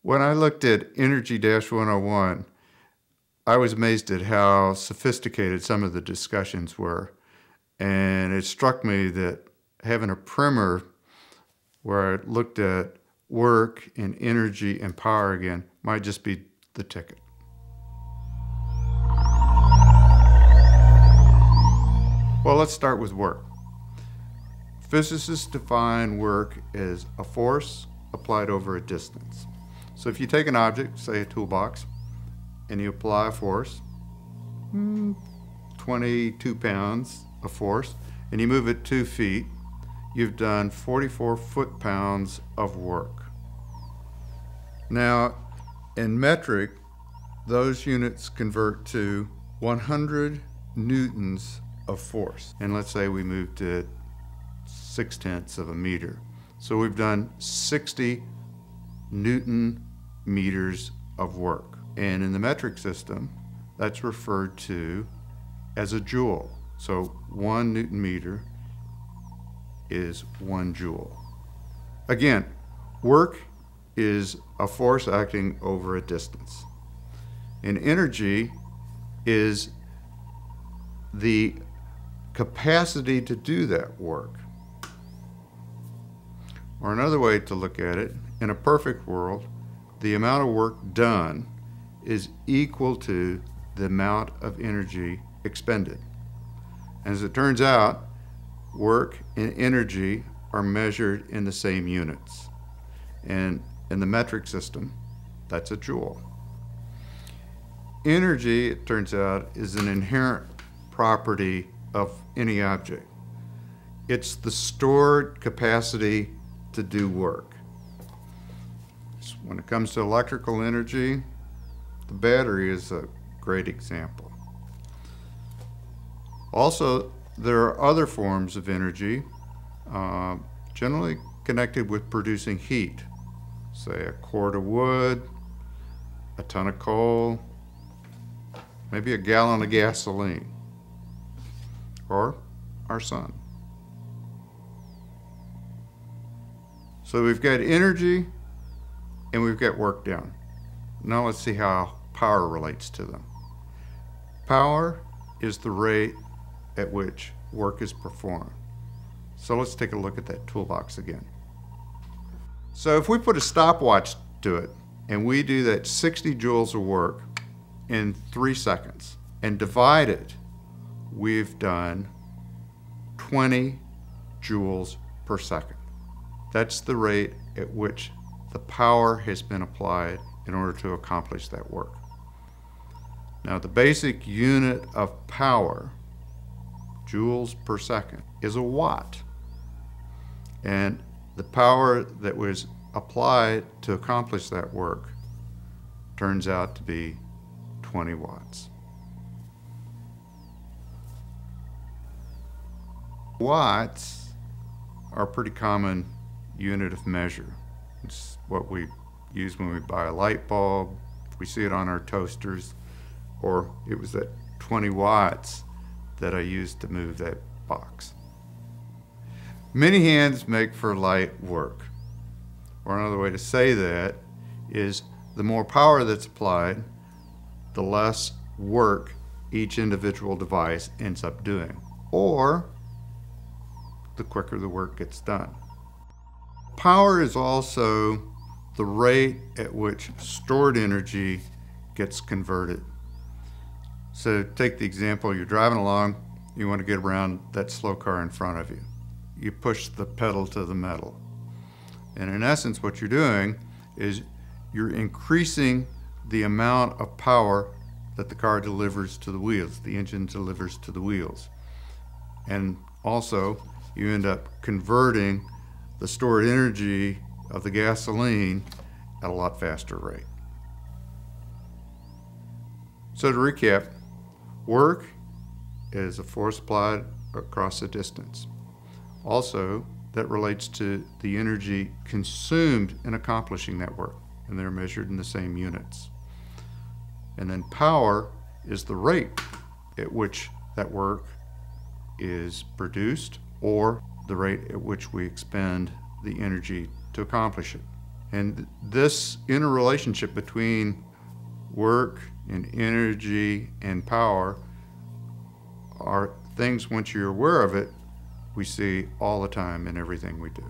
When I looked at Energy-101, I was amazed at how sophisticated some of the discussions were. And it struck me that having a primer where I looked at work and energy and power again might just be the ticket. Well, let's start with work. Physicists define work as a force applied over a distance. So if you take an object, say a toolbox, and you apply a force, 22 pounds of force, and you move it 2 feet, you've done 44 foot-pounds of work. Now, in metric, those units convert to 100 newtons of force. And let's say we moved it 0.6 of a meter. So we've done 60 Newton meters of work. And in the metric system, that's referred to as a joule. So 1 Newton meter is 1 joule. Again, work is a force acting over a distance. And energy is the capacity to do that work. Or another way to look at it, in a perfect world, the amount of work done is equal to the amount of energy expended. And as it turns out, work and energy are measured in the same units. And in the metric system, that's a joule. Energy, it turns out, is an inherent property of any object. It's the stored capacity to do work. So when it comes to electrical energy, the battery is a great example. Also, there are other forms of energy, generally connected with producing heat. Say a cord of wood, a ton of coal, maybe a gallon of gasoline, or our sun. So we've got energy and we've got work done. Now let's see how power relates to them. Power is the rate at which work is performed. So let's take a look at that toolbox again. So if we put a stopwatch to it and we do that 60 joules of work in 3 seconds and divide it, we've done 20 joules per second. That's the rate at which the power has been applied in order to accomplish that work. Now, the basic unit of power, joules per second, is a watt. And the power that was applied to accomplish that work turns out to be 20 watts. Watts are a pretty common unit of measure. It's what we use when we buy a light bulb. We see it on our toasters, or it was that 20 watts that I used to move that box. Many hands make for light work. Or another way to say that is the more power that's applied, the less work each individual device ends up doing, or the quicker the work gets done. Power is also the rate at which stored energy gets converted. So take the example, you're driving along, you want to get around that slow car in front of you. You push the pedal to the metal. And in essence, what you're doing is you're increasing the amount of power that the car delivers to the wheels, the engine delivers to the wheels. And also, you end up converting the stored energy of the gasoline at a lot faster rate. So to recap, work is a force applied across a distance. Also, that relates to the energy consumed in accomplishing that work, and they're measured in the same units. And then power is the rate at which that work is produced, or the rate at which we expend the energy to accomplish it. And this interrelationship between work and energy and power are things, once you're aware of it, we see all the time in everything we do.